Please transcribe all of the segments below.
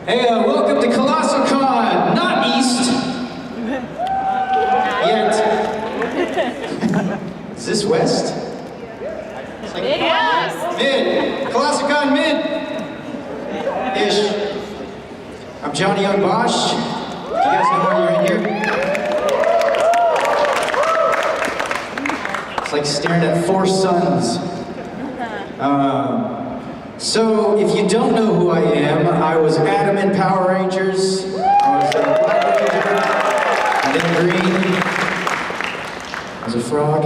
Hey, welcome to ColossalCon, not East. Yet. Is this West? It's like Mid. ColossalCon Mid-ish. I'm Johnny Yong Bosch. Do you guys know why you're in here? It's like staring at four suns. So, if you don't know who I am, I was Adam in Power Rangers. I was a Black Ranger, and then Green. I was a frog.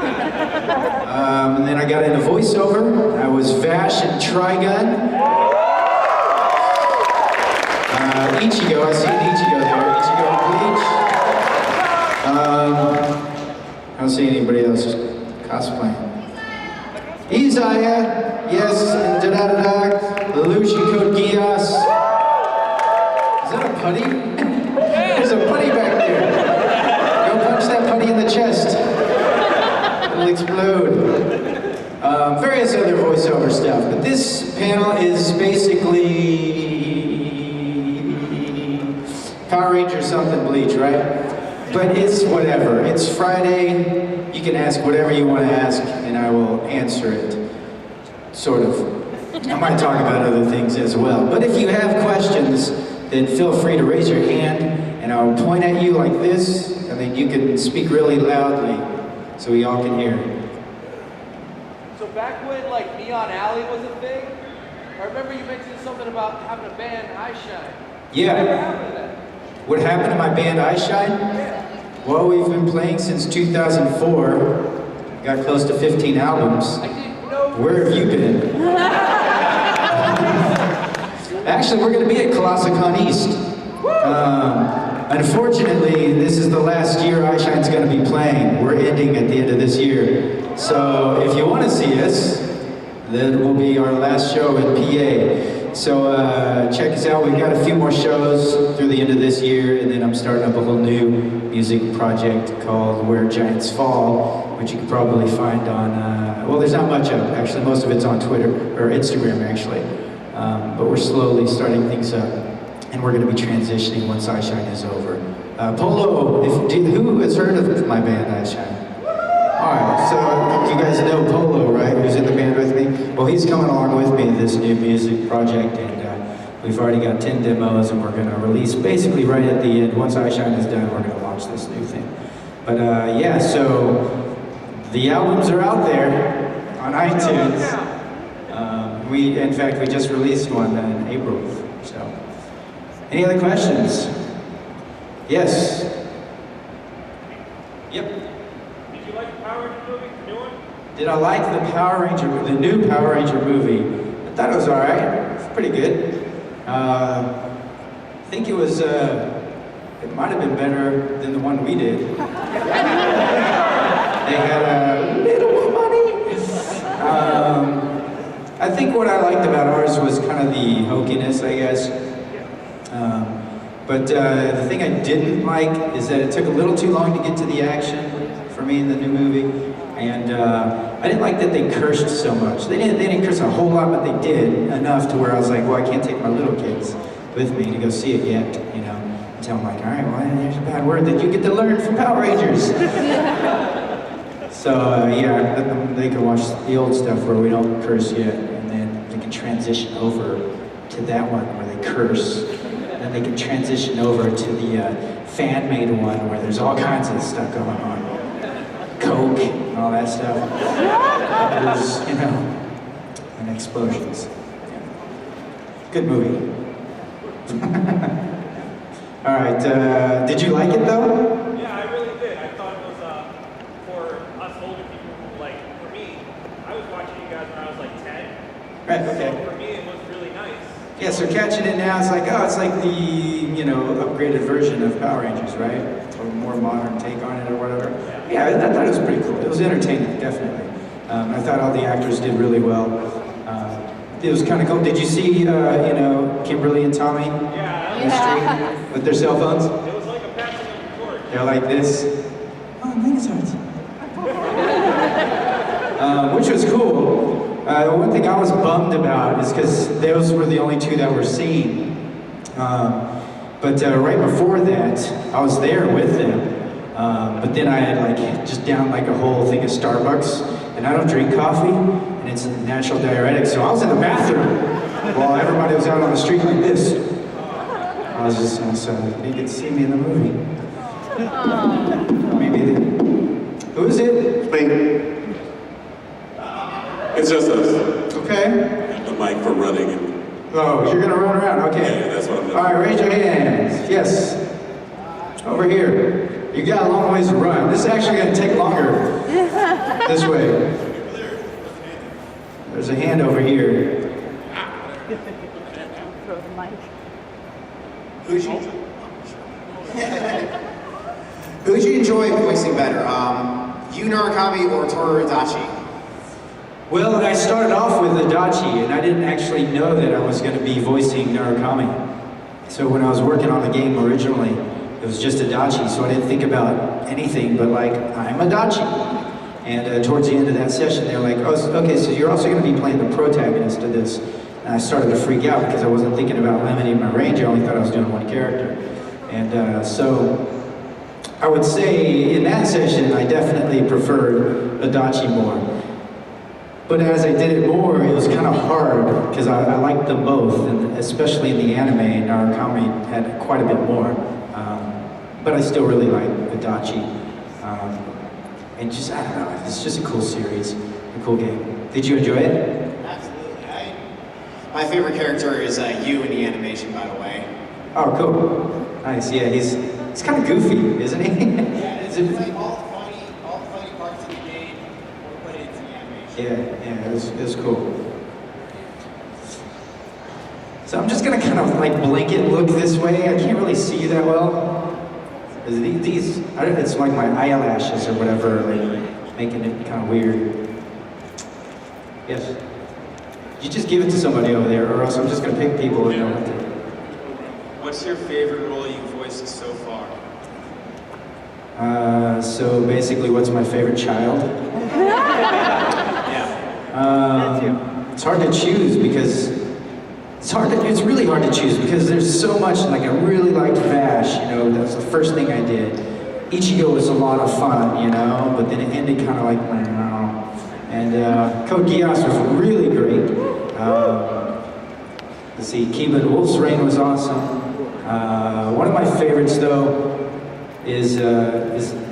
And then I got into voiceover. I was Vash in Trigun. Ichigo, I see an Ichigo there. Ichigo Bleach. I don't see anybody else cosplaying. Isaiah, yes, and da-da-da-da, Lelouch Code Gias. Is that a putty? There's a putty back there. Go punch that putty in the chest. It'll explode. Various other voiceover stuff, but this panel is basically Power Rangers something Bleach, right? But it's whatever. It's Friday. You can ask whatever you want to ask, and I will answer it. Sort of. I might talk about other things as well. But if you have questions, then feel free to raise your hand, and I'll point at you like this, and then you can speak really loudly so we all can hear. So back when like Neon Alley was a thing, I remember you mentioned something about having a band, I Shine. Yeah. What happened to that? What happened to my band, I Shine? Yeah. Well, we've been playing since 2004. Got close to 15 albums. I didn't know. Where have you been? Actually, we're going to be at ColossalCon East. Unfortunately, this is the last year I Shine's going to be playing. We're ending at the end of this year. So if you want to see us, that will be our last show in PA. So check us out. We've got a few more shows through the end of this year, and then I'm starting up a whole new music project called Where Giants Fall, which you can probably find on, well, there's not much of it. Actually, most of it's on Twitter, or Instagram, actually. But we're slowly starting things up, and we're going to be transitioning once I Shine is over. Polo, who has heard of my band, I Shine? Alright, so you guys know Polo, right? Who's in the band with me? Well, he's coming along with me to this new music project, and we've already got 10 demos, and we're going to release basically right at the end. Once I Shine is done, we're going to launch this new thing. But yeah, so the albums are out there on iTunes. In fact, we just released one in April. So, any other questions? Yes. Yep. Did I like the new Power Ranger movie? I thought it was alright. It's pretty good. I think it was, it might have been better than the one we did. They had a little more money. I think what I liked about ours was kind of the hokiness, I guess. But the thing I didn't like is that it took a little too long to get to the action for me in the new movie. And I didn't like that they cursed so much. They didn't curse a whole lot, but they did enough to where I was like, well, I can't take my little kids with me to go see it yet, you know. Until I'm like, all right, well, there's a bad word that you get to learn from Power Rangers. So yeah, they can watch the old stuff where we don't curse yet, and then they can transition over to that one where they curse. Then they can transition over to the fan-made one where there's all kinds of stuff going on. Coke and all that stuff. Peppers, you know, and explosions. Yeah. Good movie. All right, did you like it though? Yeah, I really did. I thought it was for us older people who, like, for me, I was watching you guys when I was like 10. Right, okay. So for me, it was really nice. Yeah, so catching it now, it's like, oh, it's like the, you know, upgraded version of Power Rangers, right? Or a more modern take on it or whatever. Yeah, I thought it was pretty cool. It was entertaining, definitely. I thought all the actors did really well. It was kind of cool. Did you see, you know, Kimberly and Tommy? Yeah. In the street with their cell phones? It was like a passing of the torch. They're like this. Oh, Megazords. Which was cool. One thing I was bummed about is because those were the only two that were seen. But right before that, I was there with them. But then I had like just down like a whole thing of Starbucks, and I don't drink coffee, and it's a natural diuretic. So I was in the bathroom while everybody was out on the street like this. I was just so they could see me in the movie. Maybe they, who is it? Me. It's just us. Okay. The mic for running and Oh, you're gonna run around, okay. yeah, that's what I'm doing. All right, raise your hands. Yes. Over here. You got a long ways to run. This is actually gonna take longer. This way. There's a hand over here. Throw the mic. Who'd you enjoy voicing better? Yu Narukami or Toru Adachi? Well, I started off with Adachi, and I didn't actually know that I was going to be voicing Narukami. So when I was working on the game originally, it was just Adachi, so I didn't think about anything but like, I'm Adachi. And towards the end of that session, they were like, oh, okay, so you're also going to be playing the protagonist of this. And I started to freak out because I wasn't thinking about limiting my range, I only thought I was doing one character. And so I would say in that session, I definitely preferred Adachi more. But as I did it more, it was kind of hard because I liked them both, and especially in the anime, Narukami had quite a bit more. But I still really like Adachi. And just, I don't know, it's just a cool series, a cool game. Did you enjoy it? Absolutely. My favorite character is Yu in the animation, by the way. Oh, cool. Nice, yeah, he's kind of goofy, isn't he? Yeah, it's like all the funny parts of the game were put into the animation. Yeah, it was cool. So I'm just gonna kind of like blanket look this way. I can't really see you that well. It's like my eyelashes or whatever, like making it kind of weird. Yes? You just give it to somebody over there, or else I'm just gonna pick people and don't want to. What's your favorite role you've voiced so far? So basically, what's my favorite child? It's hard to choose because it's really hard to choose because there's so much. Like I really liked Vash, that's the first thing I did. Ichigo was a lot of fun, but then it ended kind of like, and Code Geass was really great. Let's see, Kiba the Wolf's Reign was awesome. One of my favorites though is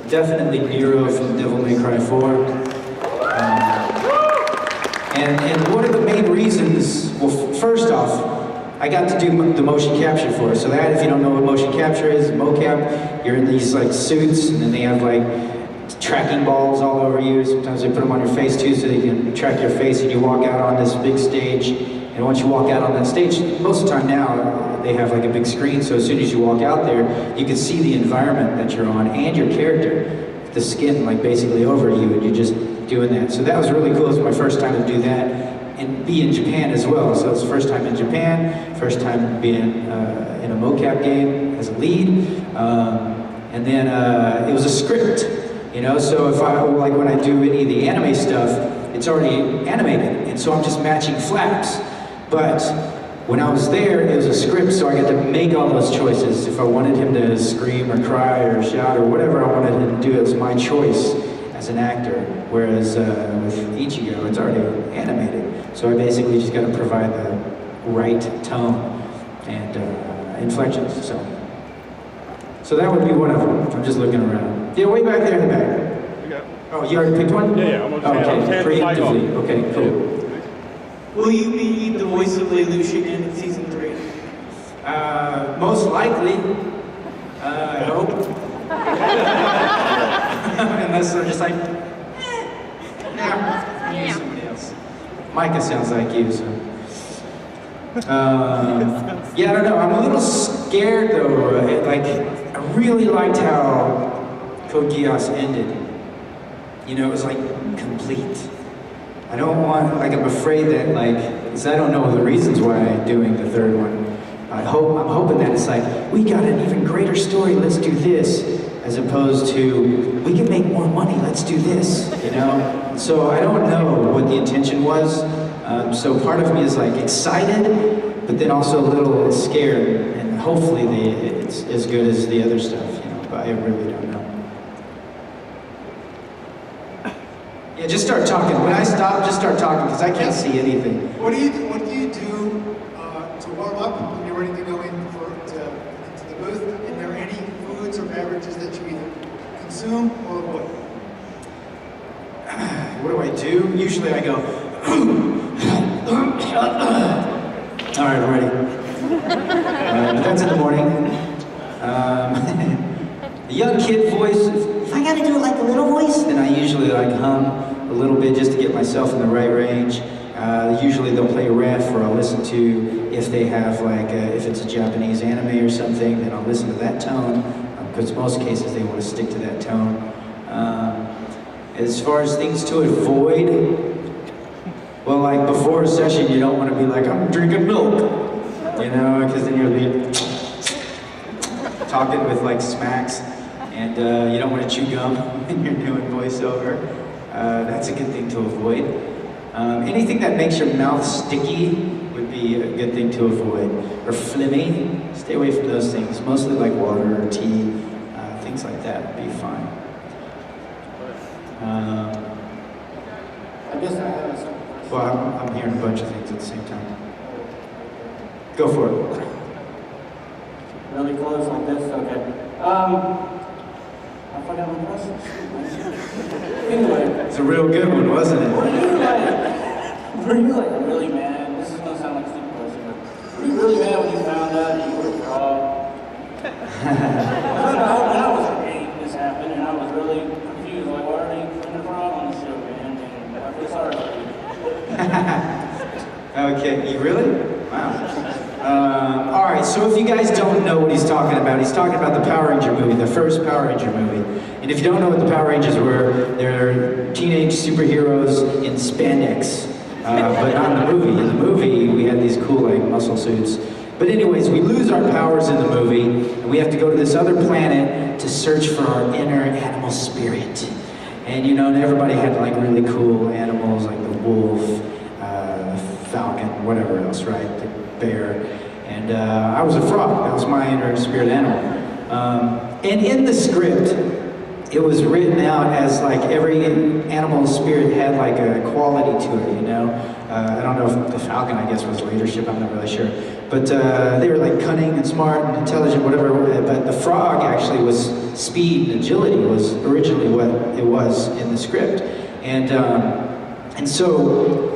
definitely Nero from Devil May Cry 4. And one of the main reasons, well, first off, I got to do the motion capture for it. So that, if you don't know what motion capture is, mocap, you're in these like suits, and then they have like tracking balls all over you. Sometimes they put them on your face too, so they can track your face, and you walk out on this big stage. And once you walk out on that stage, most of the time now, they have like a big screen, so as soon as you walk out there, you can see the environment that you're on and your character. The skin like basically over you, and you're just doing that. So that was really cool. It was my first time to do that and be in Japan as well. So it was the first time in Japan, first time being in a mocap game as a lead. And then it was a script, so if when I do any of the anime stuff, it's already animated. And so I'm just matching flaps. But when I was there, it was a script, so I got to make all those choices. If I wanted him to scream or cry or shout or whatever I wanted him to do, it was my choice as an actor. Whereas with Ichigo, it's already animated. So I basically just got to provide the right tone and inflections. So that would be one of them. I'm just looking around. Yeah, way back there in the back. Okay. Oh, you already picked one? Yeah, I'm okay. Okay, preemptively. Okay, cool. Will you be the voice of Lelouch again in season 3? Most likely. I hope. Unless they're just like, nah, use somebody else. Micah sounds like you, so. Yeah, I don't know. I'm a little scared though. I really liked how Code Geass ended. It was like complete. I don't want, I'm afraid that because I don't know the reasons why I'm doing the third one. I'm hoping that it's like, we got an even greater story, let's do this, as opposed to, we can make more money, let's do this, So I don't know what the intention was. So part of me is excited, but then also a little scared, and hopefully it's as good as the other stuff, but I really don't know. Yeah, just start talking. When I stop, just start talking, because I can't see anything. What do you do to warm up when you're ready to go into the booth? Are there any foods or beverages that you either consume or avoid? What do I do? Usually I go, all right, I'm ready. But that's in the morning. A young kid voice, if I gotta do it like a little voice, then I usually like hum a little bit just to get myself in the right range. Usually they'll play a ref, or I'll listen to, if they have like, if it's a Japanese anime or something, then I'll listen to that tone, because most cases they want to stick to that tone. As far as things to avoid, well, like before a session, you don't want to be like, I'm drinking milk, because then you're talking with like smacks, and you don't want to chew gum when you're doing voiceover. That's a good thing to avoid. Anything that makes your mouth sticky would be a good thing to avoid. Or phlegmy, stay away from those things. Mostly like water or tea, things like that would be fine. I guess I have some questions. Well, I'm hearing a bunch of things at the same time. Go for it. Really close like this? Okay. I forgot my question. Anyway. It's a real good one, wasn't it? Were you like really mad? This is gonna sound like a stupid question, but were you really mad when you found out that you were a frog? When I was 8, this happened, and I was really confused. Like, why are they putting a frog on the show, man? And I feel sorry for you. Okay, you really? Wow. All right, so if you guys don't know what he's talking about the Power Ranger movie, the first Power Ranger movie. And if you don't know what the Power Rangers were, they're teenage superheroes in spandex, but not in the movie. In the movie, we had these cool like muscle suits. But anyways, we lose our powers in the movie, and we have to go to this other planet to search for our inner animal spirit. And and everybody had like really cool animals, like the wolf, falcon, whatever else, right? The bear. And I was a frog. That was my inner spirit animal. And in the script, it was written out as like every animal spirit had like a quality to it, I don't know if the falcon, I guess, was leadership, I'm not really sure. But they were like cunning and smart and intelligent, whatever. But the frog actually was speed and agility was originally what it was in the script. And so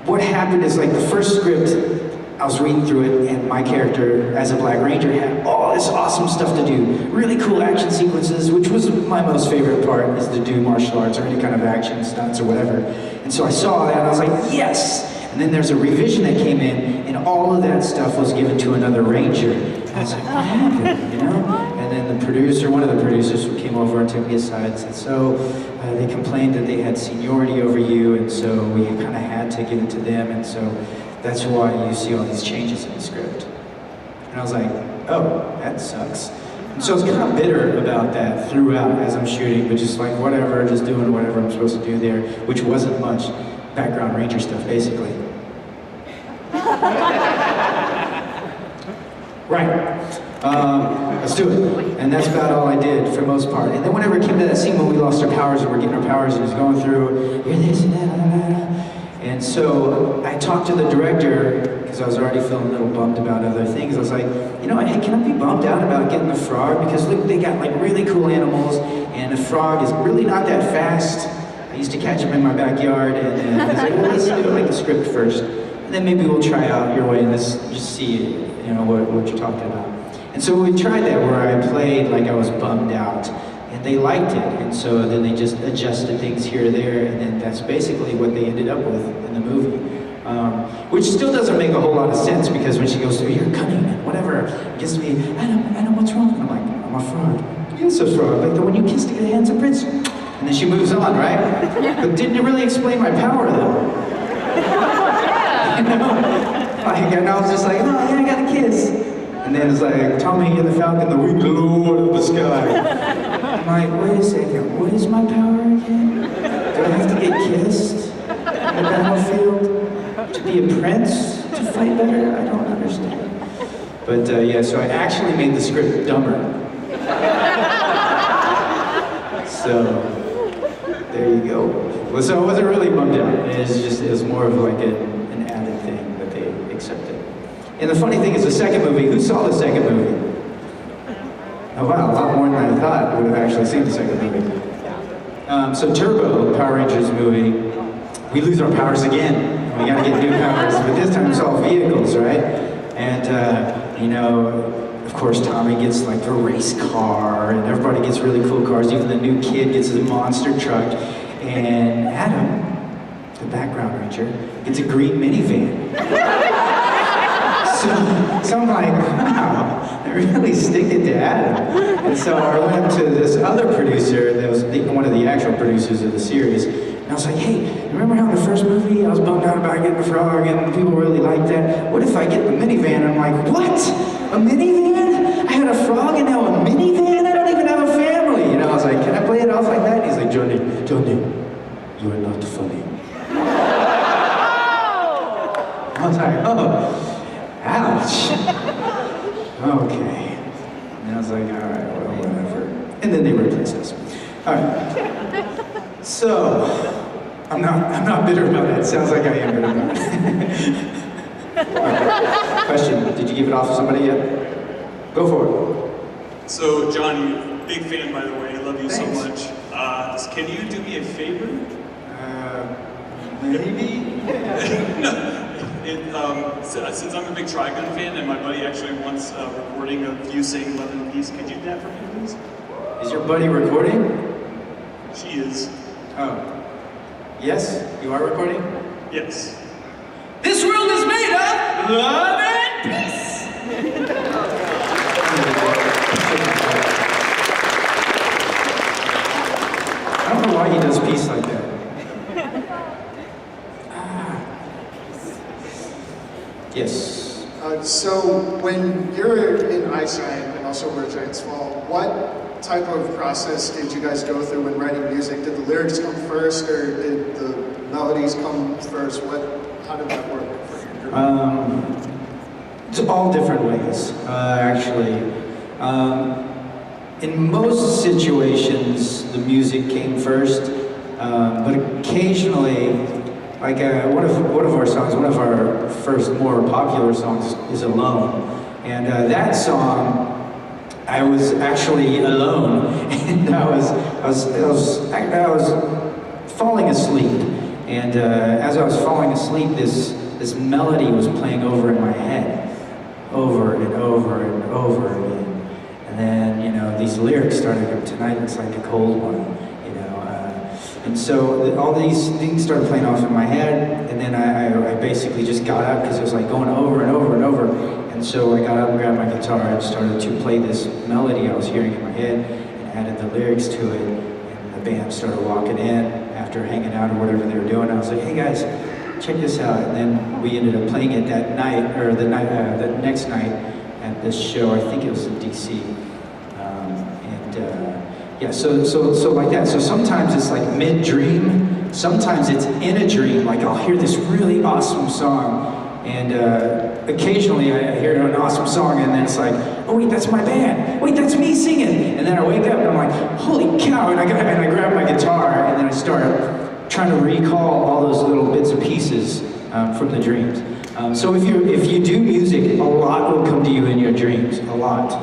what happened is like the first script, I was reading through it, and my character as a Black Ranger had all this awesome stuff to do. Really cool action sequences, which was my most favorite part, is to do martial arts or any kind of action stunts or whatever. And so I saw that and I was like, yes! And then there's a revision that came in, and all of that stuff was given to another Ranger. And I was like, what happened, And then the producer, one of the producers came over and took me aside and said, so they complained that they had seniority over you, and so we kind of had to give it to them, and so that's why you see all these changes in the script. And I was like, oh, that sucks. And so I was kind of bitter about that throughout as I'm shooting, but just like whatever, just doing whatever I'm supposed to do there, which wasn't much background Ranger stuff, basically. Right. Let's do it. And that's about all I did for the most part. And then whenever it came to that scene when we lost our powers and we're getting our powers and he's going through, you're this and that, and so I talked to the director, because I was already feeling a little bummed about other things. I was like, hey, can I be bummed out about getting the frog? Because look, they got like really cool animals, and a frog is really not that fast. I used to catch him in my backyard, and I was like, well, let's do like the script first. And then maybe we'll try out your way and let's just see, what you're talking about. And so we tried that where I played like I was bummed out, and they liked it. And so then they just adjusted things here or there, and then that's basically what they ended up with in the movie. Which still doesn't make a whole lot of sense, because when she goes through, you're cunning and whatever, it gets to me, Adam, what's wrong? And I'm like, I'm a frog. Yes, a frog, like the one you kissed to get a handsome prince. And then she moves on, right? But didn't really explain my power though. And I was just like, oh yeah, I got a kiss. And then it's like, Tommy and the Falcon, the winged lord of the sky. I'm like, wait a second, what is my power again? Do I have to get kissed in the battlefield? to be a prince to fight better? I don't understand. But yeah, so I actually made the script dumber. So there you go. Well, so I wasn't really bummed out. It was more of like an added thing that they accepted. And the funny thing is, the second movie. Who saw the second movie? Oh wow, a lot more than I thought would have actually seen the second movie. So Turbo, Power Rangers movie, we lose our powers again. We gotta get new powers, but this time it's all vehicles, right? And you know, of course Tommy gets like the race car, and everybody gets really cool cars. Even the new kid gets a monster truck. And Adam, the background ranger, gets a green minivan. So I'm like, wow, they're really sticking to Adam. And so I went to this other producer that was one of the actual producers of the series, and I was like, hey, remember how in the first movie I was bummed out about getting a frog and people really liked that? What if I get the minivan? And I'm like, what? A minivan? I had a frog and now a minivan? I don't even have a family. You know, I was like, can I play it off like that? And he's like, Johnny, you are not funny. I was like, oh. Ouch. Okay. And I was like, all right, well, whatever. And then they replaced us. All right. So, I'm not bitter about it. It sounds like I am bitter about it. Okay. Question, did you give it off to somebody yet? Go for it. So, Johnny, big fan, by the way. I love you Thanks. so much. Can you do me a favor? Maybe? Since I'm a big Trigun fan and my buddy actually wants a recording of you saying Love and Peace, could you do that for me, please? Is your buddy recording? She is. Oh. Yes? You are recording? Yes. This world is made of love and peace! I don't know why he does peace like that. Yes. So when you're in Eyesight and also Where Giants Fall, what type of process did you guys go through when writing music? Did the lyrics come first, or did the melodies come first? How did that work for your group? It's all different ways, actually. In most situations, the music came first, but occasionally, like one of our songs, one of our first more popular songs is "Alone," and that song, I was actually alone, and I was falling asleep, and as I was falling asleep, this melody was playing over in my head, over and over and over again, and then these lyrics started. Tonight it's like a cold one. And so all these things started playing off in my head, and then I basically just got up because it was like going over and over and over. And so I got up and grabbed my guitar and started to play this melody I was hearing in my head and added the lyrics to it. And the band started walking in after hanging out or whatever they were doing. I was like, hey guys, check this out. And then we ended up playing it that night, or the next night at this show. I think it was in DC. Yeah, so like that. So sometimes it's like mid-dream, sometimes it's in a dream, like I'll hear this really awesome song, and occasionally I hear an awesome song, and then it's like, oh wait, that's my band, wait, that's me singing, and then I wake up and I'm like, holy cow, and I grab my guitar, and then I start trying to recall all those little bits and pieces from the dreams. So if you do music, a lot will come to you in your dreams, a lot.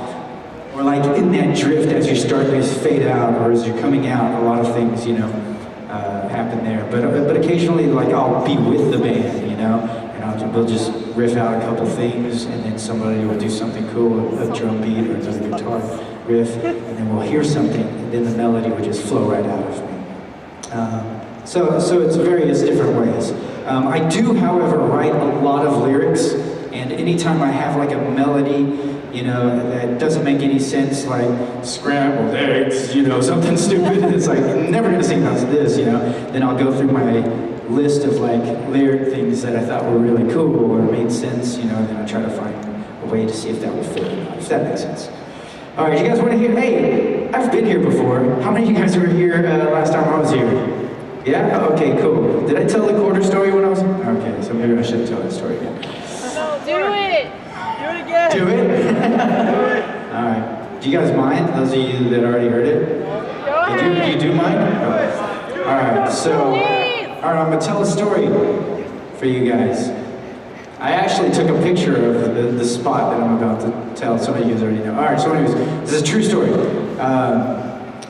Or like in that drift as you're starting to fade out, or as you're coming out, a lot of things, happen there. But occasionally, like I'll be with the band, and we'll just riff out a couple things, and then somebody will do something cool, a drum beat or another guitar riff, and then we'll hear something, and then the melody will just flow right out of me. So it's various different ways. I do, however, write a lot of lyrics, and anytime I have like a melody, that doesn't make any sense, like scrambled eggs, something stupid, it's like, I'm never gonna sing about this, then I'll go through my list of like lyric things that I thought were really cool or made sense, and then I try to find a way to see if that will fit or not, if that makes sense. All right, you guys wanna hear, hey, I've been here before. How many of you guys were here last time I was here? Yeah? Okay, cool. Did I tell the quarter story when I was... Okay, so maybe I should tell that story again. Do it! Do it again! Do it? All right. Do you guys mind? Those of you that already heard it? You do mind? Oh. All right, so... All right, I'm going to tell a story for you guys. I actually took a picture of the spot that I'm about to tell. Some of you guys already know. All right, so anyways, this is a true story.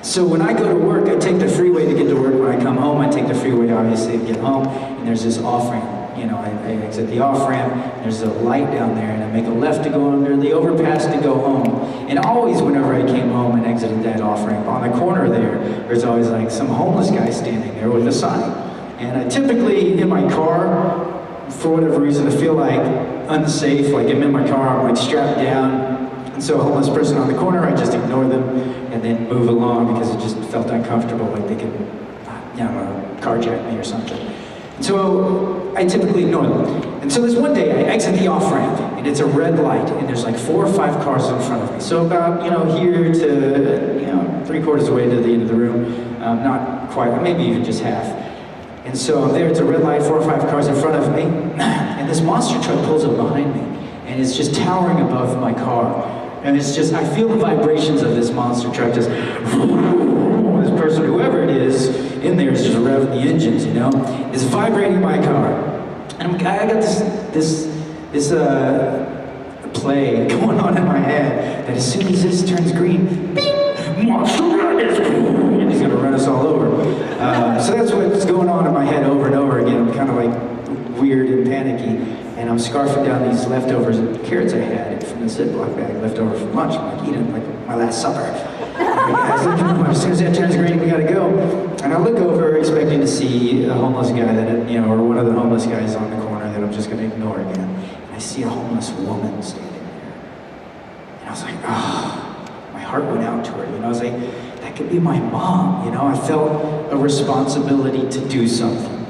So when I go to work, I take the freeway to get to work. When I come home, I take the freeway, obviously, to get home. And there's this off-ramp. You know, I exit the off-ramp, there's a light down there, and I make a left to go under the overpass to go home. And always whenever I came home and exited that off-ramp, on the corner there's always like some homeless guy standing there with a sign. And I typically, in my car, for whatever reason, I feel like unsafe, like I'm in my car, I'm like strapped down. And so a homeless person on the corner, I just ignore them and then move along because it just felt uncomfortable, like they could, carjack me or something. So I typically ignore them. And so this one day I exit the off-ramp and it's a red light and there's like 4 or 5 cars in front of me. So about, here to, 3/4 away to the end of the room. Not quite, maybe even just half. And so I'm there, it's a red light, 4 or 5 cars in front of me. And this monster truck pulls up behind me and it's just towering above my car. And it's just, I feel the vibrations of this monster truck just, this person, whoever it is, in there is just revving the engines, It's vibrating my car. And I got this play going on in my head that as soon as this turns green, bing, monster truck is, and he's gonna run us all over. So that's what's going on in my head over and over again. I'm kind of like weird and panicky. And I'm scarfing down these leftovers of carrots I had from the Ziploc bag, leftover from lunch. I'm like eating like my last supper. As soon as that turns green, we gotta go. And I look over expecting to see a homeless guy that, or one of the homeless guys on the corner that I'm just gonna ignore again. And I see a homeless woman standing there. And I was like, my heart went out to her. I was like, that could be my mom. I felt a responsibility to do something.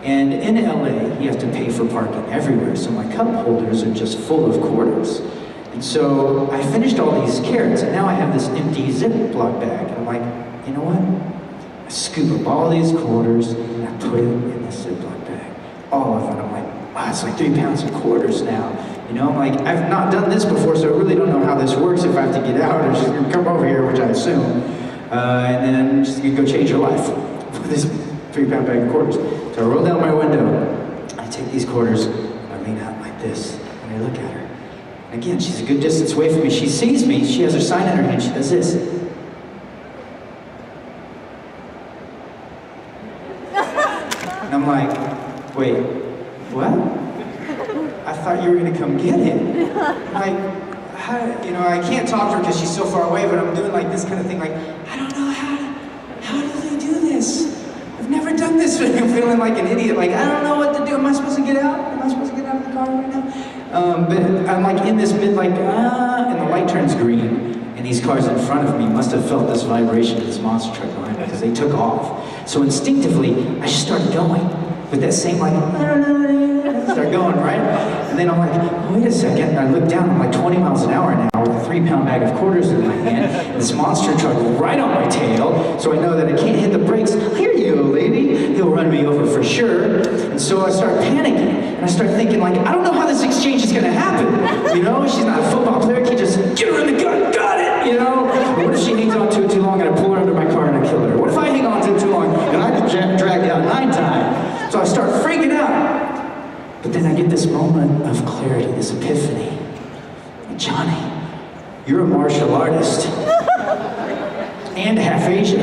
And in LA, you have to pay for parking everywhere, so my cup holders are just full of quarters. And so I finished all these carrots, and now I have this empty Ziploc bag. And I'm like, you know what? I scoop up all these quarters, and I put them in the Ziploc bag. All of them. I'm like, wow, it's like 3 pounds of quarters now. I'm like, I've not done this before, so I really don't know how this works if I have to get out, or she's gonna come over here, which I assume, and then she's gonna go change her life with this 3-pound bag of quarters. So I roll down my window, I take these quarters, and I lean out like this, and I look at her. And again, she's a good distance away from me. She sees me, she has her sign in her hand, she does this. And I'm like, wait, what? I thought you were gonna come get it. Like, I can't talk to her because she's so far away, but I'm doing like this kind of thing, like, I don't know how do they do this? I've never done this. I'm feeling like an idiot, like, I don't know what to do. Am I supposed to get out? Am I supposed to get out of the car right now? But I'm like in this and the light turns green. And these cars in front of me must have felt this vibration of this monster truck behind me because they took off. So instinctively, I just started going with that same start going, right? And then I'm like, wait a second. And I look down, I'm like 20 miles an hour now with a 3-pound bag of quarters in my hand. And this monster truck right on my tail. So I know that I can't hit the brakes. Here you go, lady. He'll run me over for sure. And so I start panicking. And I start thinking, like, I don't know how this exchange is gonna happen. She's not a football player. Can just get her in the gun, got it, What if she hangs on to it too long and I pull her under my car and I kill her? What if I hang on to it too long and I get dragged out 9 times? So I start freaking out. But then I get this moment of clarity, this epiphany. Johnny, you're a martial artist. And half Asian.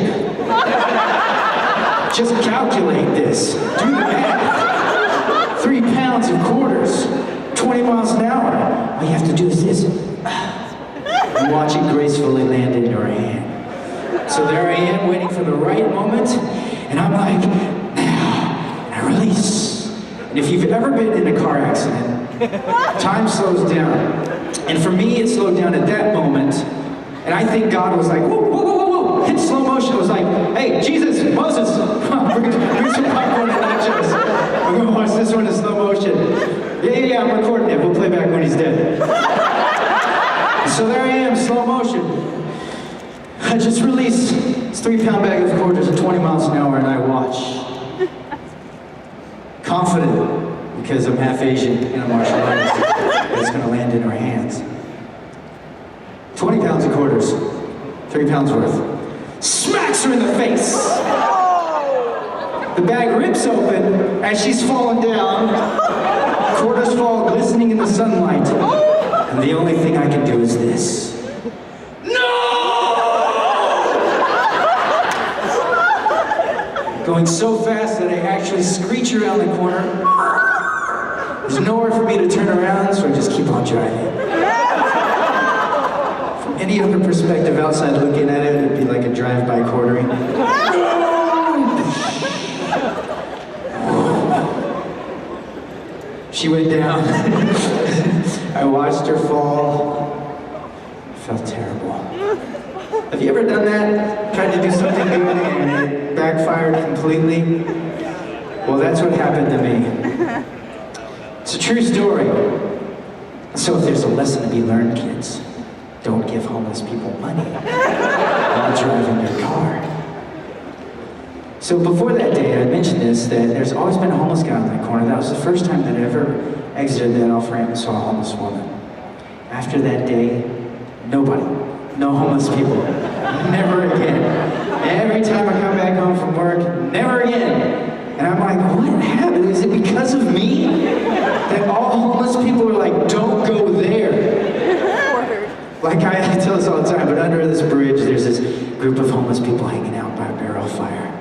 Just calculate this. Do the math. 3 pounds of quarters, 20 miles an hour. All you have to do is this. And watch it gracefully land in your hand. So there I am, waiting for the right moment. And I'm like, now. And I release. And if you've ever been in a car accident, time slows down. And for me, it slowed down at that moment. And I think God was like, whoa, whoa, whoa, whoa, whoa. Hit slow motion. It was like, hey, Jesus, Moses, bring some popcorn and nachos. We're going to watch this one in slow motion. Yeah, I'm recording it. We'll play back when he's dead. So there I am, slow motion. I just released this 3-pound bag of quarters at 20 miles an hour, and I watch confident because I'm half Asian and a martial artist that's gonna land in her hands. 20 pounds of quarters, 3 pounds worth. Smacks her in the face. The bag rips open as she's falling down. Quarters fall glistening in the sunlight. And the only thing I can do is this. Going so fast that I actually screech around the corner. There's nowhere for me to turn around, so I just keep on driving. From any other perspective outside looking at it, it'd be like a drive-by quartering. She went down. I watched her fall. It felt terrible. Have you ever done that? Tried to do something good and it backfired completely? Well, that's what happened to me. It's a true story. So if there's a lesson to be learned, kids, don't give homeless people money while driving your car. So before that day, I mentioned this, that there's always been a homeless guy on that corner. That was the first time that I ever exited that off-ramp and saw a homeless woman. After that day, nobody. No homeless people. Never again. Every time I come back home from work, never again. And I'm like, what happened? Is it because of me? That all homeless people are like, don't go there. Like I tell this all the time, but under this bridge, there's this group of homeless people hanging out by a barrel fire.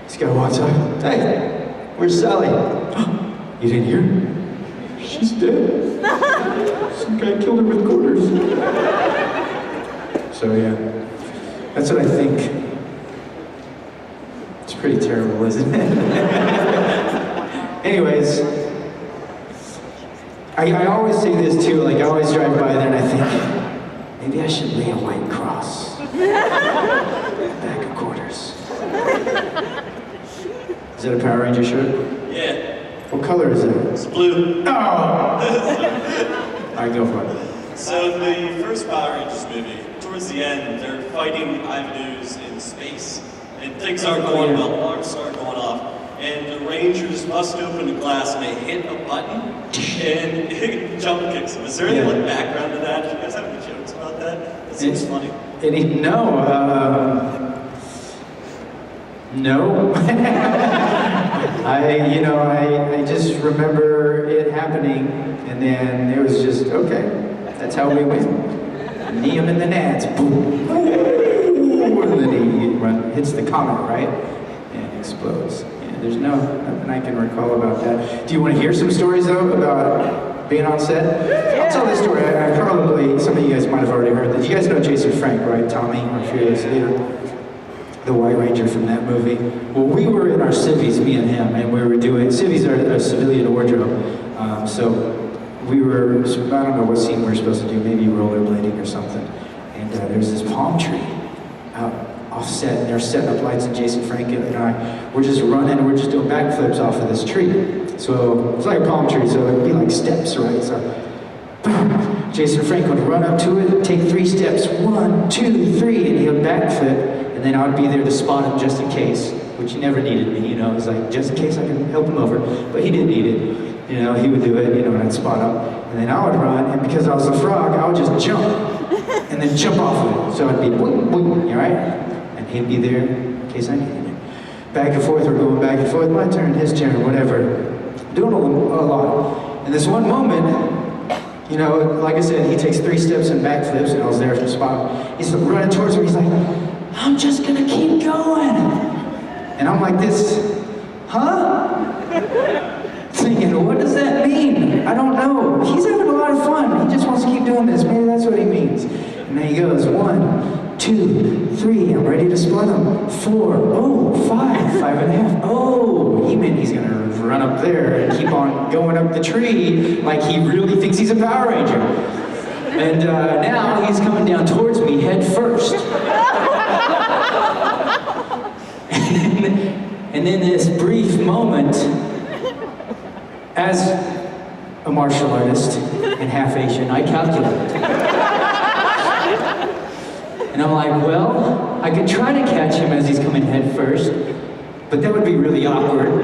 This guy walks up, hey, where's Sally? You didn't hear? She's dead. Some guy killed her with quarters. So yeah, that's what I think. It's pretty terrible, isn't it? Anyways, I always say this too, like I always drive by there and I think, maybe I should lay a white cross. Bag of quarters. Is that a Power Ranger shirt? Yeah. What color is it? It's blue. Oh! Alright, go for it. So the first Power Rangers movie, towards the end, they're fighting avenues in space. And things aren't going well, alarms start going off. And the Rangers bust open the glass and they hit a button and it jump kicks them. Is there any like background to that? Do you guys have any jokes about that? That seems funny. No. I just remember it happening, and then it was just, okay, that's how we went. Knee him in the nads, boom, and then he hits the comet, right? And explodes. Yeah, there's nothing I can recall about that. Do you want to hear some stories, though, about being on set? I'll tell this story. I probably, some of you guys might have already heard this. You guys know Jason Frank, right? Tommy, our fearless leader. The White Ranger from that movie. Well, we were in our civvies, me and him, and we were doing, civvies are a civilian wardrobe. So we were, I don't know what scene we were supposed to do, maybe rollerblading or something. And there's this palm tree out offset, and they're setting up lights, and Jason Frank and I, we're just running, we're just doing backflips off of this tree. So it's like a palm tree, so it'd be like steps, right? So boom, Jason Frank would run up to it, take 3 steps, 1, 2, 3, and he would backflip. And then I would be there to spot him just in case, which he never needed me, it was like, just in case I can help him over, but he didn't need it, he would do it, and I'd spot him, and then I would run, and because I was a frog, I would just jump, and then jump off of it, so I'd be boing, boing, all right, and he'd be there in case I needed him. Back and forth, we're going back and forth, my turn, his turn, whatever, doing a lot, and this one moment, like I said, he takes 3 steps and backflips, and I was there to spot him, he's running towards me, he's like, I'm just gonna keep going. And I'm like this, huh? Thinking, what does that mean? I don't know. He's having a lot of fun. He just wants to keep doing this. Maybe that's what he means. And then he goes, 1, 2, 3, I'm ready to split him. 4, oh, 5, 5.5. Oh, he meant he's gonna run up there and keep on going up the tree like he really thinks he's a Power Ranger. And now he's coming down towards me head first. And in this brief moment, as a martial artist and half Asian, I calculate. And I'm like, well, I could try to catch him as he's coming head first, but that would be really awkward.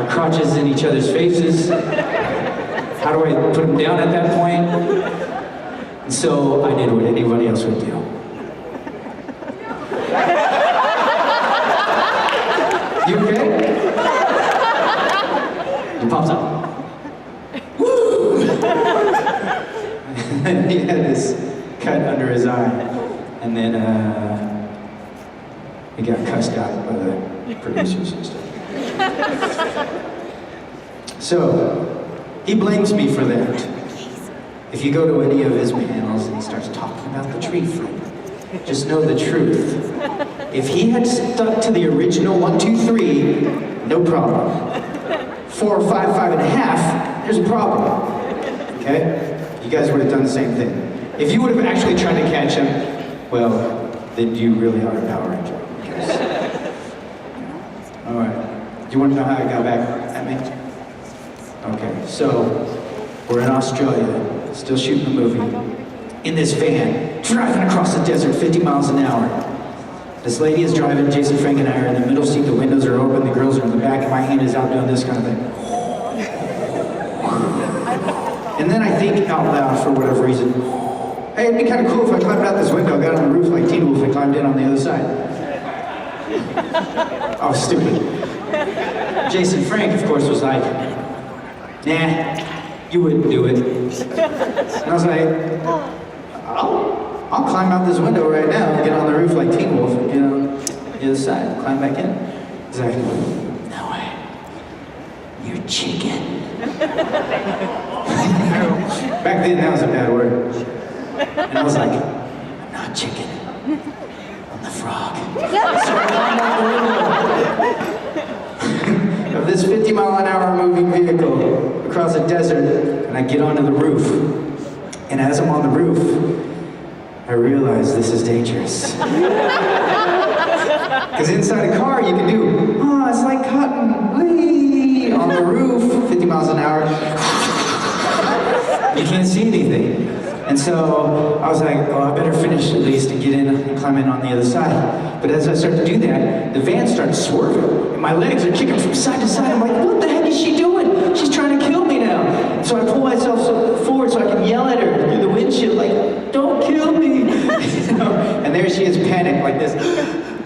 our crotches in each other's faces. How do I put them down at that point? And so I did what anybody else would do. You okay? He pops up. Woo! And he had this cut under his eye. And then he got cussed out by the producers and stuff. So, he blames me for that. If you go to any of his panels and he starts talking about the tree fruit, just know the truth. If he had stuck to the original 1, 2, 3, no problem. 4, 5, 5 and a half, there's a problem. Okay? You guys would have done the same thing. If you would have actually tried to catch him, well, then you really are a Power Ranger. All right. Do you want to know how I got back at me? Okay, so we're in Australia, still shooting the movie, in this van, driving across the desert 50 miles an hour. This lady is driving, Jason Frank and I are in the middle seat, the windows are open, the girls are in the back, and my hand is out doing this kind of thing. And then I think out loud for whatever reason, hey, it'd be kind of cool if I climbed out this window, got on the roof like Teen Wolf and climbed in on the other side. I was stupid. Jason Frank, of course, was like, nah, you wouldn't do it. And I was like, I'll climb out this window right now and get on the roof like Teen Wolf and get on the other side, climb back in. He's like, no way, you're chicken. Back then, that was a bad word. And I was like, I'm not chicken, I'm the frog. So I climbed out the window of this 50-mile-an-hour moving vehicle across a desert, and I get onto the roof. And as I'm on the roof, I realize this is dangerous. Because inside a car, you can do, oh, it's like cotton, whee, on the roof, 50 miles an hour. You can't see anything. And so I was like, oh, I better finish at least and get in and climb in on the other side. But as I start to do that, the van starts swerving. And my legs are kicking from side to side. I'm like, what the heck is she doing? She's trying to kill me now. So I pull myself forward so I can yell at her through the windshield, like, don't kill me. You know? And there she is, panicked like this,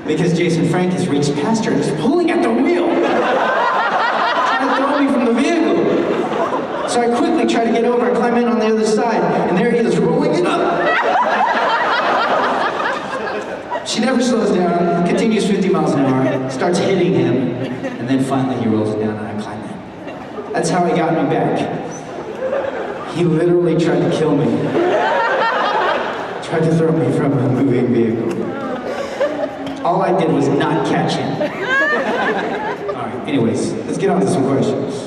because Jason Frank has reached past her and is pulling at the wheel, trying to throw me from the vehicle. So I quickly try to get over and climb in on the other side, and there he is, rolling it up. She never slows down, continues 50 miles an hour, starts hitting him, and then finally he rolls it down and I climb in. That's how he got me back. He literally tried to kill me. Tried to throw me from a moving vehicle. All I did was not catch him. All right, anyways, let's get on to some questions.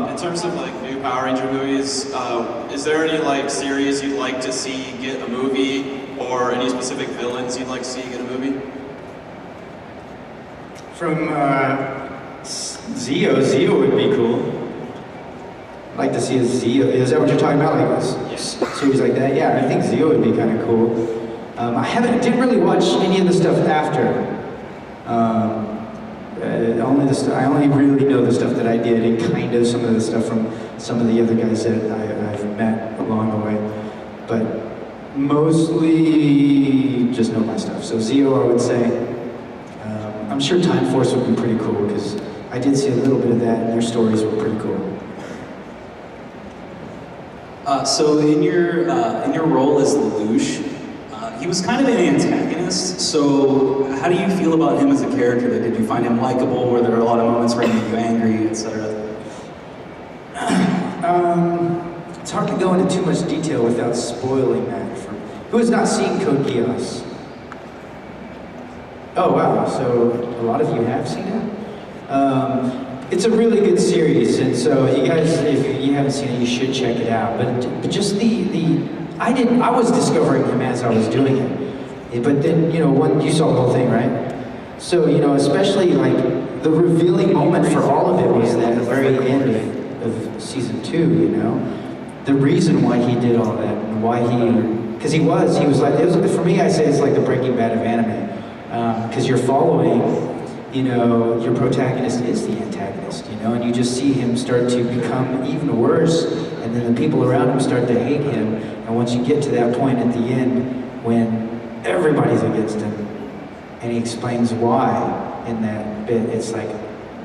In terms of like new Power Ranger movies, is there any like series you'd like to see get a movie, or any specific villains you'd like to see get a movie? From Zeo would be cool. I'd like to see a Zeo. Is that what you're talking about? Like a series like that? Yeah, I think Zeo would be kind of cool. Didn't really watch any of the stuff after. I only really know the stuff that I did, and kind of some of the stuff from some of the other guys that I've met along the way. But mostly just know my stuff. So Zeo, I would say. I'm sure Time Force would be pretty cool, because I did see a little bit of that, and their stories were pretty cool. So in your role as Lelouch, he was kind of an antagonist, so how do you feel about him as a character? Did you find him likable? Were there a lot of moments where he made you angry, etc.? It's hard to go into too much detail without spoiling that. For who has not seen Code Geass? Oh wow, so a lot of you have seen it? It's a really good series, and so you guys, if you haven't seen it, you should check it out. But just I was discovering him as I was doing it. But then, you you saw the whole thing, right? So, especially like the revealing moment for all of it was that very end of season 2, the reason why he did all that, and why because he was like, for me, I say it's like the Breaking Bad of anime, because you're following you know, your protagonist is the antagonist, you know, and you just see him start to become even worse, and then the people around him start to hate him, and once you get to that point at the end when everybody's against him, and he explains why in that bit, it's like,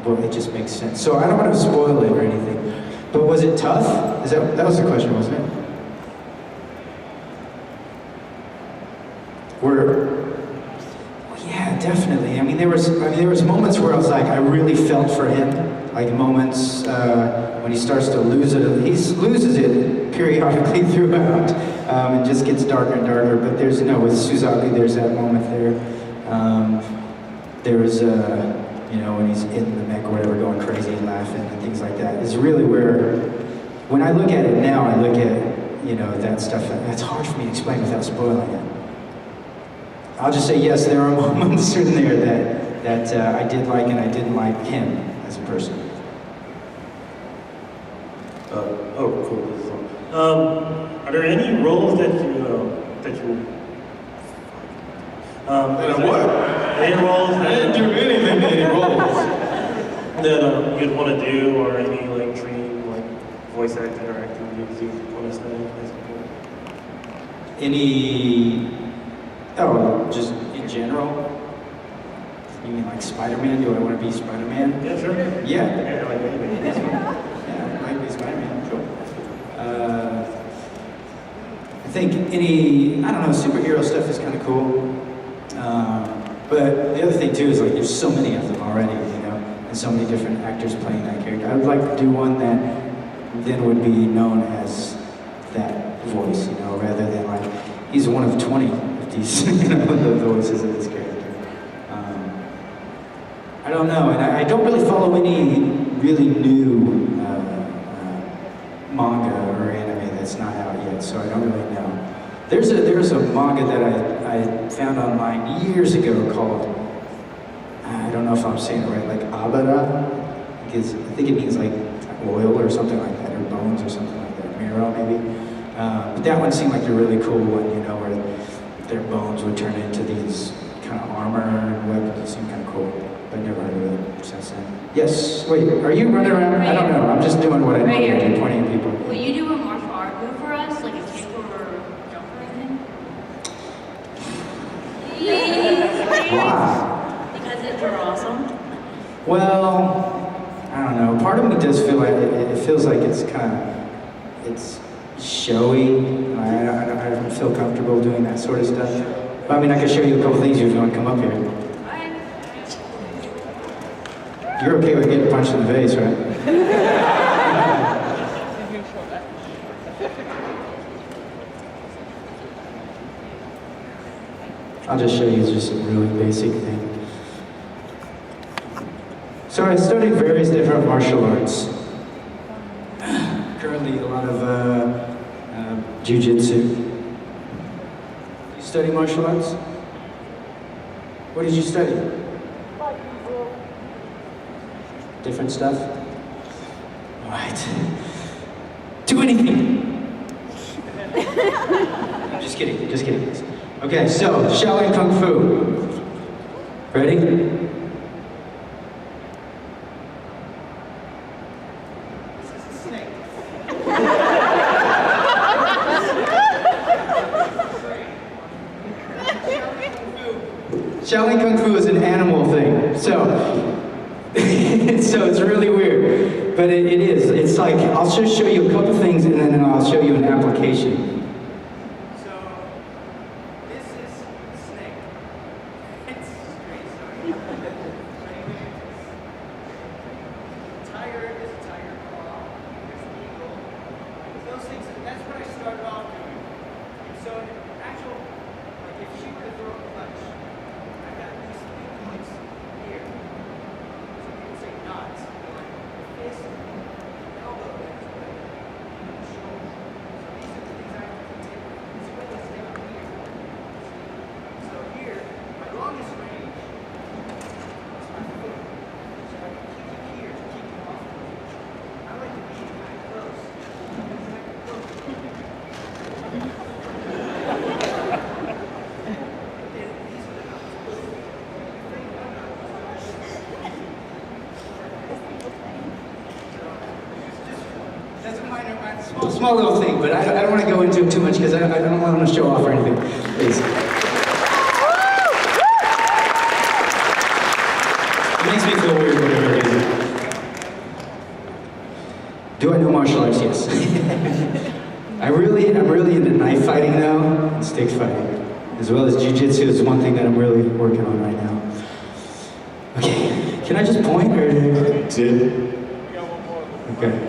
well, it just makes sense. So I don't want to spoil it or anything, but was it tough? That was the question, wasn't it? Yeah, definitely. I mean, there was moments where I was like, I really felt for him. Like moments when he starts to lose it. He loses it periodically throughout. It just gets darker and darker. But there's, you know, with Suzaki, there's that moment there. There's, you know, when he's in the mech or whatever, going crazy and laughing and things like that. It's really where, when I look at it now, I look at, you know, that stuff. That's hard for me to explain without spoiling it. I'll just say yes, there are moments in there that I did like and I didn't like him as a person. Oh, cool. Are there any roles that you what? Any roles? I didn't do anything to any roles. That you'd want to do, or any like dream like voice acting or acting you want to study as a Any? Oh, just in general? You mean like Spider-Man? Do I want to be Spider-Man? Yeah, sure. Yeah. Yeah, like maybe. Yeah, I might be Spider-Man, sure. I think any, I don't know, superhero stuff is kind of cool. But the other thing too is like there's so many of them already, you know, and so many different actors playing that character. I would like to do one that then would be known as that voice, you know, rather than like, he's one of 20 of these, you know, the voices of this character. I don't know, and I don't really follow any really new manga or anime that's not out yet, so I don't really know. There's a manga that I found online years ago called, I don't know if I'm saying it right, like Abara. I think it means like oil or something like that, or bones or something like that, Miro maybe. But that one seemed like a really cool one, you know, where their bones would turn into these kind of armor and weapons. It seemed kind of cool. But I never heard of it since then. Yes, wait, are you running around? I don't know, I'm just doing what I normally do, pointing at people. Will you do a martial art move for us, like a kick or jump or anything? Why? Because you're awesome. Well, I don't know. Part of me does feel like it feels like it's kind of, it's showy. I don't feel comfortable doing that sort of stuff. But I mean, I can show you a couple things if you want to come up here. You're okay with getting punched in the face, right? I'll just show you just a really basic thing. So I studied various different martial arts. Currently a lot of jiu-jitsu. You study martial arts? What did you study? Different stuff? All right. Do anything! Just kidding, just kidding. Okay, so, Shaolin Kung Fu. Ready? Shaolin Kung Fu is an animal thing, so so it's really weird, but it is. It's like, I'll just show you a couple things and then I'll show you an application. So, this is snake. It's straight, sorry. Tiger is a tiger claw. There's an eagle. Those things, that's what I started off doing. And so, in actual, like if she were to throw a punch, I got these big points here. People say knots, like the fist, the elbow, and the shoulder. So these are the things Small little thing, but I don't want to go into it too much because I don't want to show off or anything. Please. It makes me feel weird, whatever it is. Do I know martial arts? Yes. I'm really into knife fighting now, and stick fighting. As well as jiu-jitsu is one thing that I'm really working on right now. Okay, can I just point or? Okay.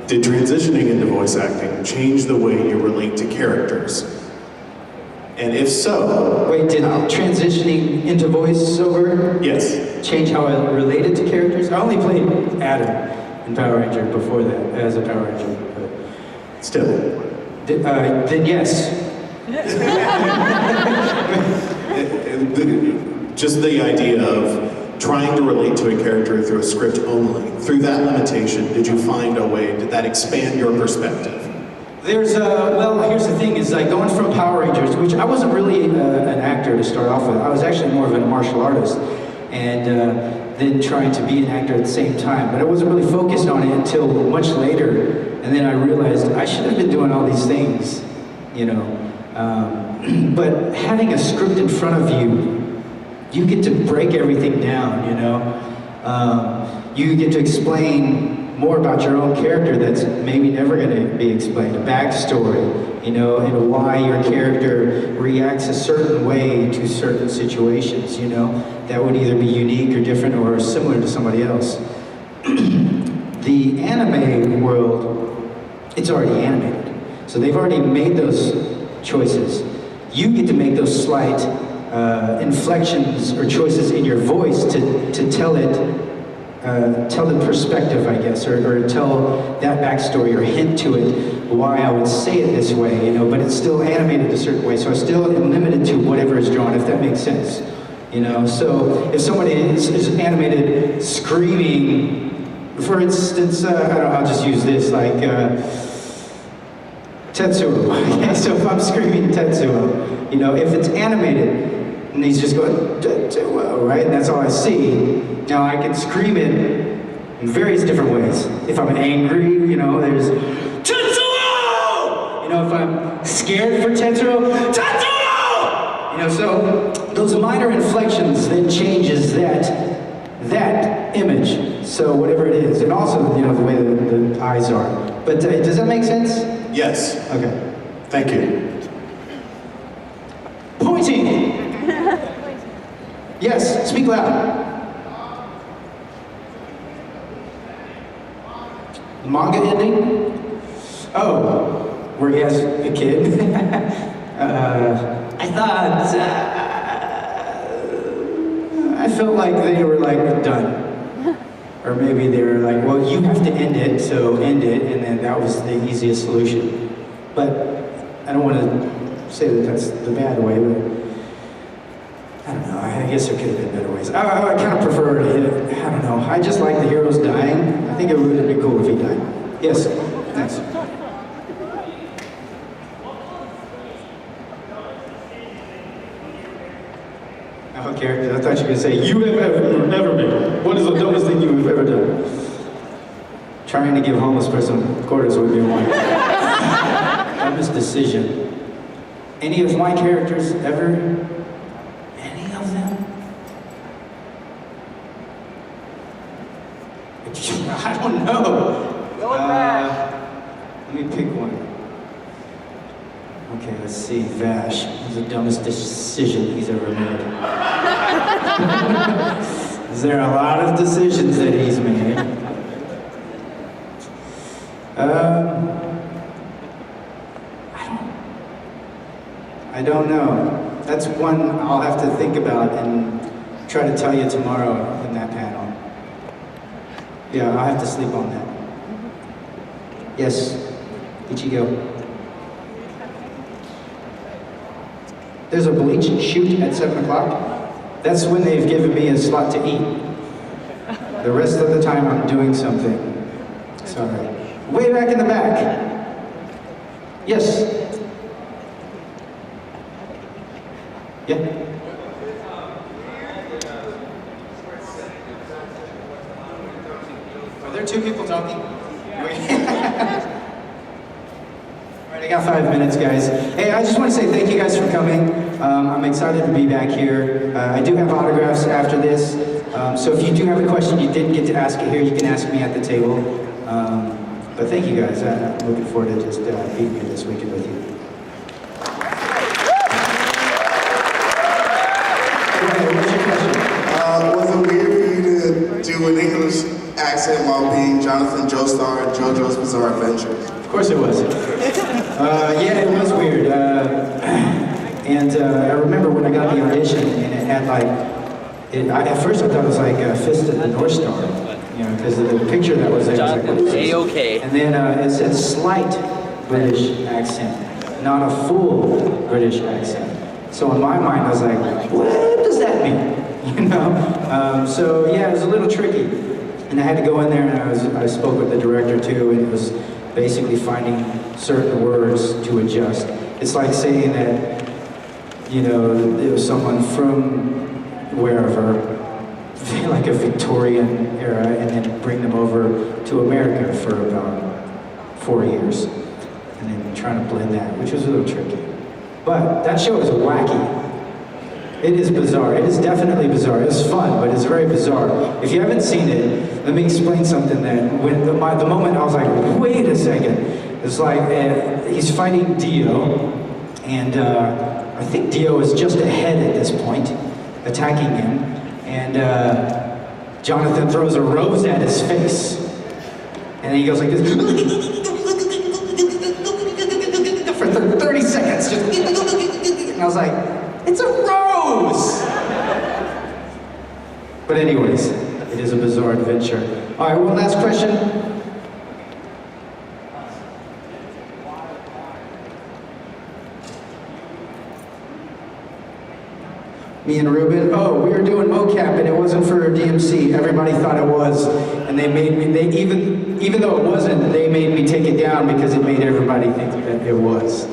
Did transitioning into voice acting change the way you relate to characters? And if so... Wait, did transitioning into voiceover yes. change how I related to characters? I only played Adam in Power Ranger before that, as a Power Ranger. But still. Then yes. Just the idea of trying to relate to a character through a script only, through that limitation, did you find a way, did that expand your perspective? There's well, here's the thing, is like going from Power Rangers, which I wasn't really an actor to start off with. I was actually more of a martial artist, and then trying to be an actor at the same time. But I wasn't really focused on it until much later, and then I realized I should have been doing all these things, you know. But having a script in front of you, you get to break everything down, you know. You get to explain more about your own character that's maybe never going to be explained, a backstory, you know, and why your character reacts a certain way to certain situations, you know, that would either be unique or different or similar to somebody else. The anime world, it's already animated, so they've already made those choices. You get to make those slight inflections or choices in your voice to tell it, tell the perspective, I guess, or tell that backstory or hint to it why I would say it this way, you know, but it's still animated a certain way, so I still am limited to whatever is drawn, if that makes sense, you know. So if somebody is animated screaming, for instance, I don't know, I'll just use this, like, Tetsuo. Okay, so if I'm screaming Tetsuo, you know, if it's animated, and he's just going, Tetsuo, right? And that's all I see. Now I can scream it in various different ways. If I'm angry, you know, there's Tetsuo! You know, if I'm scared for Tetsuo, Tetsuo! You know, so those minor inflections then changes that image. So whatever it is, and also, you know, the way the eyes are. But does that make sense? Yes. Okay. Thank you. Pointing! Yes, speak loud. Manga ending? Oh, where he has a kid? I thought, I felt like they were like done. Or maybe they were like, well, you have to end it, so end it, and then that was the easiest solution. But I don't want to say that that's the bad way, but I don't know, I guess there could have been better ways. I kind of prefer it, I don't know, I just like the heroes dying. I think it would have been cool if he died. Yes, thanks. Oh, character, I thought you were going to say, you have ever been. What is the dumbest thing you have ever done? Trying to give a homeless person quarters would be one. Dumbest decision. Any of my characters ever? Any of them? I don't know. Let me pick one. Okay, let's see. Vash. What's the dumbest decision he's ever made? Is there a lot of decisions that he's made? I don't know. That's one I'll have to think about and try to tell you tomorrow in that panel. Yeah, I'll have to sleep on that. Yes, Ichigo. There's a bleach shoot at 7 o'clock. That's when they've given me a slot to eat. The rest of the time I'm doing something. Sorry. Way back in the back. Yes. Yeah. Are there two people talking? Wait. All right, I got 5 minutes, guys. Hey, I just want to say thank you guys for coming. I'm excited to be back here. I do have autographs after this, so if you do have a question you didn't get to ask it here, you can ask me at the table. But thank you guys. I'm looking forward to just being here this weekend with you. What's your question? Was it weird for you to do an English accent while being Jonathan Joestar in JoJo's Bizarre Adventures? Of course it was. Yeah, it was weird. And I remember when I got the audition, and it had like, at first I thought it was like Fist of the North Star, you know, because of the picture that was there. Jonathan, A-OK. And then it said slight British accent, not a full British accent. So in my mind, I was like, what does that mean? You know? So yeah, it was a little tricky. And I had to go in there, and I spoke with the director too, and it was basically finding certain words to adjust. It's like saying that, you know, it was someone from wherever, like a Victorian era, and then bring them over to America for about 4 years. And then trying to blend that, which was a little tricky. But that show is wacky. It is bizarre. It is definitely bizarre. It's fun, but it's very bizarre. If you haven't seen it, let me explain something that when the moment I was like, wait a second. It's like he's fighting Dio, and I think Dio is just ahead at this point, attacking him, and Jonathan throws a rose at his face, and then he goes like this for 30 seconds, just, and I was like, it's a rose! But anyways, it is a bizarre adventure. All right, one last question. Me and Ruben, oh, we were doing mocap and it wasn't for DMC. Everybody thought it was, and they made me, even though it wasn't, they made me take it down because it made everybody think that it was.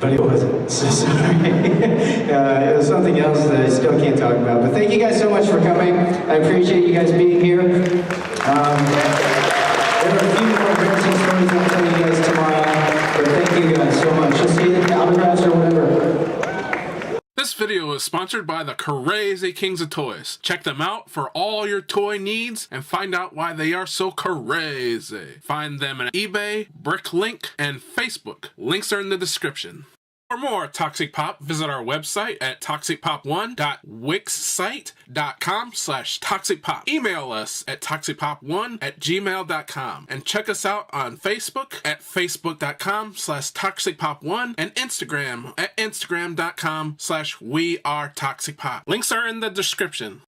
But it wasn't, so sorry. It was something else that I still can't talk about. But thank you guys so much for coming. I appreciate you guys being here. There are a few more embarrassing stories I'll tell you guys tomorrow. But thank you guys so much. Just see the autographs or whatever. This video is sponsored by the Crazy Kings of Toys. Check them out for all your toy needs and find out why they are so crazy. Find them on eBay, Bricklink, and Facebook. Links are in the description. For more Toxic Pop, visit our website at toxicpop1.wixsite.com/toxicpop. Email us at toxicpop1@gmail.com. And check us out on Facebook at facebook.com/toxicpop1 and Instagram at instagram.com/wearetoxicpop. Links are in the description.